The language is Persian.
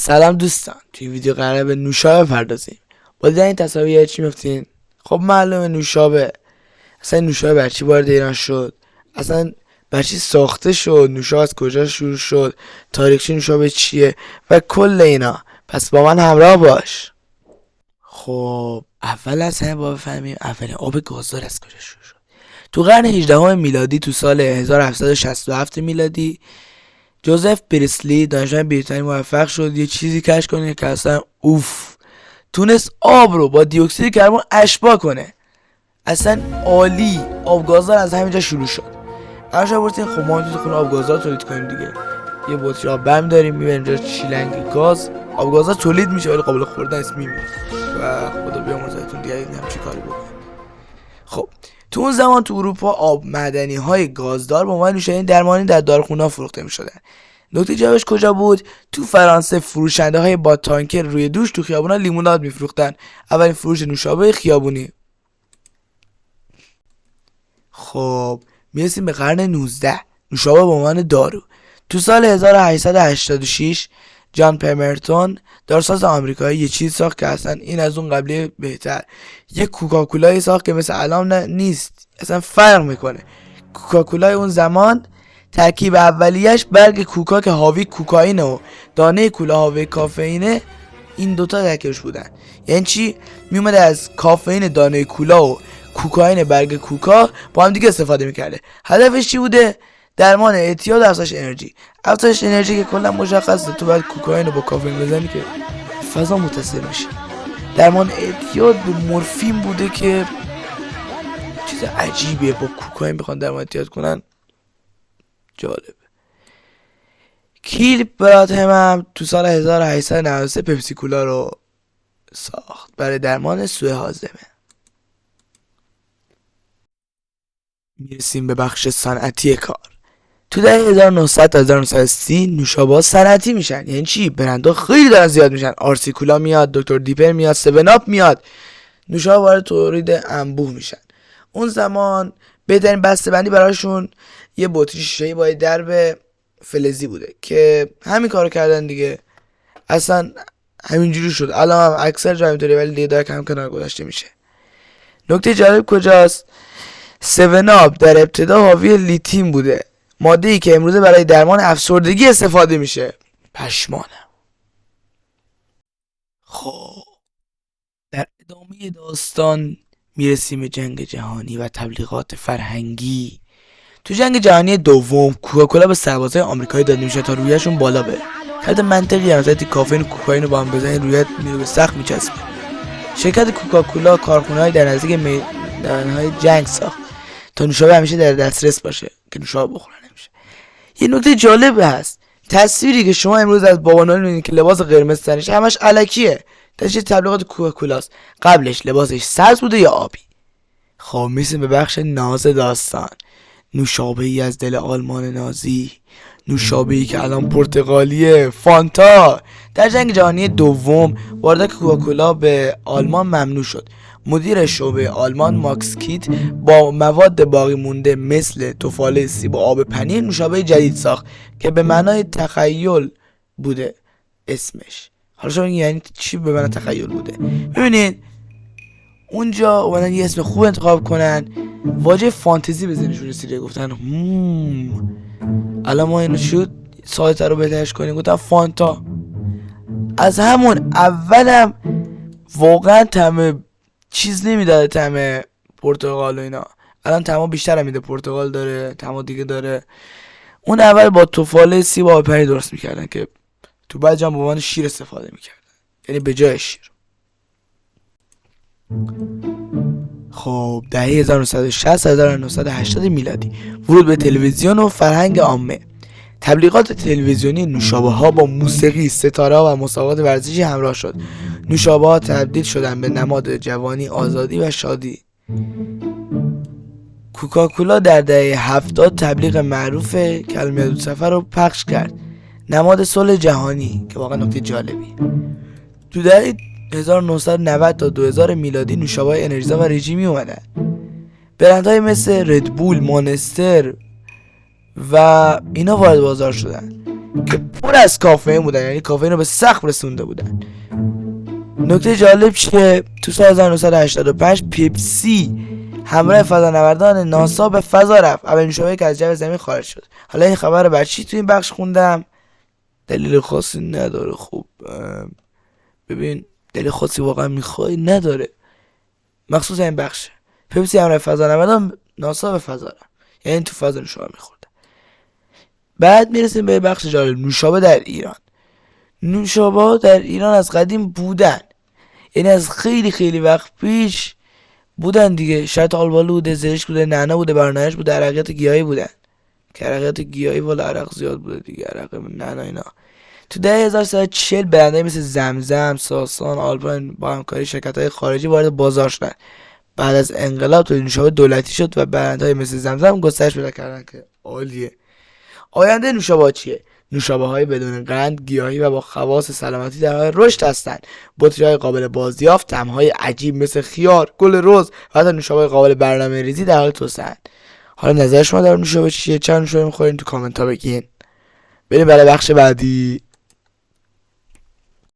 سلام دوستان، توی ویدیو قراره به نوشابه بپردازیم. با دیدن این تصاویر چی میفتین؟ خب معلومه نوشابه. اصلا نوشابه بر چی وارد ایران شد؟ اصلا بر چی ساخته شد؟ نوشابه از کجا شروع شد؟ تاریخچه نوشابه چیه؟ و کل اینا. پس با من همراه باش. خب اول از همه با بفهمیم اولین آب گازدار از کجا شروع شد. تو قرن 18 میلادی، تو سال 1767 میلادی، جوزف پریسلی دانشمند بریتانیایی موفق شد یه چیزی کشف کنه که اصلا تونست آب رو با دی اکسید کربن اشباع کنه. اصلا عالی. آبگازدار از همینجا شروع شد. الان شما بپرسین خب ما تو خونه آبگازدار تولید کنیم دیگه. یه بطری آب برمی‌داریم میبریم اینجا شیلنگ گاز، آبگازدار تولید میشه ولی قابل خوردن نیست، میمیره و خدا بیامرزتون دیگه همچین کاری بکنید. خب تو اون زمان تو اروپا آب معدنی های گازدار به عنوان نوشیدنی درمانی در داروخونه‌ها فروخته می‌شدن. نکته جالبش کجا بود؟ تو فرانسه فروشنده های با تانکر روی دوش تو خیابونا لیموناد میفروختن. اولین فروش نوشابه خیابونی. خب میرسیم به قرن 19. نوشابه به عنوان دارو. تو سال 1886 جان پمرتون داروساز آمریکایی یه چیز ساخت که اصلا این از اون قبلی بهتر. یه کوکاکولایی ساخت که مثل الان نیست، اصلا فرق میکنه. کوکاکولای اون زمان ترکیب اولیش برگ کوکا که حاوی کوکائینه و دانه کولا حاوی کافئینه، این دوتا ترکیبش بودن. یعنی چی؟ میومده از کافئین دانه کولا و کوکائین برگ کوکا با هم دیگه استفاده میکرده. هدفش چی بوده؟ درمان اعتیاد و افزایش انرژی. افزایش انرژی که کلا مشخصه، تو باید کوکائین رو با کافئین بزنی که فضا متصل میشه. درمان اعتیاد به مورفین بوده که چیز عجیبیه، با کوکائین بخوان درمان اعتیاد کنن. جالب. کیل براتهم هم تو سال 1893 پپسی کولا رو ساخت برای درمان سوء هاضمه. میرسیم به بخش صنعتی کار. تو دهه 1900 تا 1930 نوشابه صنعتی میشن. یعنی چی؟ برندها خیلی دارن زیاد میشن. آرسی کولا میاد، دکتر دیپر میاد، 7 آپ میاد. نوشابه وارد تولید انبوه میشن. اون زمان بهترین بسته‌بندی براشون یه بطری شیشه‌ای با درب فلزی بوده که همین کارو کردن دیگه. اصلا همینجوری شد. الان هم اکثر جا همینطوره ولی دیگه داره کم کنار گذاشته میشه. نکته جالب کجاست؟ 7 آپ در ابتدا حاوی لیتیم بوده، ماده‌ای که امروزه برای درمان افسردگی استفاده میشه. پشمانم. خب در ادامه داستان میرسیم به جنگ جهانی و تبلیغات فرهنگی. تو جنگ جهانی دوم کوکاکولا به سربازای آمریکایی داده میشه تا رویشون بالا بره. حتی منطقی هم وقتی کافئین و کوکائین رو با هم بزنید رویت میره به سخت میچسبه. شرکت کوکاکولا کارخونه‌های در نزدیک میدان‌های جنگ ساخت تا نوشابه همیشه در دسترس باشه که نوشابه بخوره نمیشه. یه نکته جالب هست، تصویری که شما امروز از بابا نوئل می‌بینید که لباس قرمز تنش همش الکیه. تاشه تبلیغات کوکاکولاست. قبلش لباسش سبز بوده یا آبی. خب میرسیم به بخش ناز داستان. نوشابه‌ای از دل آلمان نازی، نوشابه‌ای که الان پرتغالیه، فانتا. در جنگ جهانی دوم واردات کوکاکولا به آلمان ممنوع شد. مدیر شعبه آلمان ماکس کیت با مواد باقی مونده مثل تفاله سیب و آب پنیر نوشابه جدید ساخت که به معنای تخیل بوده اسمش. حالا شما یعنی چی به معنای تخیل بوده؟ ببینید اونجا اومدن یه اسم خوب انتخاب کنن، واژه فانتزی به ذهنشون رسیده، گفتن الان ما اینو شد سایت رو بهترش کنیم، گفتن فانتا. از همون اولم واقعا طعم چیز نمیداده، طعم پرتقال و اینا. الان طعم بیشتر هم میده، پرتقال داره، طعم دیگه داره. اون اول با تفاله سیب و آب پنیر درست میکردن که تو بعد جام به عنوان شیر استفاده میکردن، یعنی به جای شیر. خب دهه 1960 تا 1980 میلادی ورود به تلویزیون و فرهنگ عامه. تبلیغات تلویزیونی نوشابه ها با موسیقی، ستاره و مسابقات ورزشی همراه شد. نوشابه ها تبدیل شدن به نماد جوانی، آزادی و شادی. کوکاکولا در دهه 70 تبلیغ معروف کلمه دو سفر رو پخش کرد، نماد صلح جهانی که واقعا نکته جالبی. تو دهه 1990 تا 2000 میلادی نوشابه‌های انرژیزا و رژیمی اومدن. برندهای مثل ردبول، مانستر و اینا وارد بازار شدن. که پر از کافئین بودن، یعنی کافئین رو به سقف رسونده بودن. نکته جالب چیه؟ تو سال 1985 پیپسی همراه فضانوردان ناسا به فضا رفت. اولین نوشابه‌ای که از جو زمین خارج شد. حالا این خبر رو بر چی تو این بخش خوندم؟ دلیل خاصی نداره. خب ببین دلیل خاصی واقعا میخوای نداره، مخصوصا این بخش. پیپسی همراه فضانوردان ناسا به فضا رفت، یعنی تو فضا نوشابه میخورد. بعد میرسیم به بخش جالب، نوشابه در ایران. نوشابه در ایران از قدیم بودن، یعنی از خیلی خیلی وقت پیش بودن دیگه. شاید آلبالو بوده، زرشک بوده، نعنا بوده، برنامه‌اش بوده، عرقیات گیاهی بودن که عرقیات گیاهی والا عرق زیاد بوده دیگه، عرق نعنا اینا. تو دهه 1340 برنده‌ای مثل زمزم، ساسان، آلپاین با همکاری شرکت‌های خارجی وارد بازار شدن. بعد از انقلاب تولید نوشابه دولتی شد و برندهای مثل زمزم گسترش پیدا کردن که عالیه. آینده نوشابه چیه؟ نوشابه های بدون قند، گیاهی و با خواص سلامتی در حال رشد هستند. بطری های قابل بازیافت، طعم های عجیب مثل خیار، گل رز و حتی نوشابه قابل برنامه ریزی در حال توسعه‌اند. حالا نظر شما در نوشابه چیه؟ چند نوشابه میخورین؟ تو کامنت ها بگین. بریم برای بخش بعدی.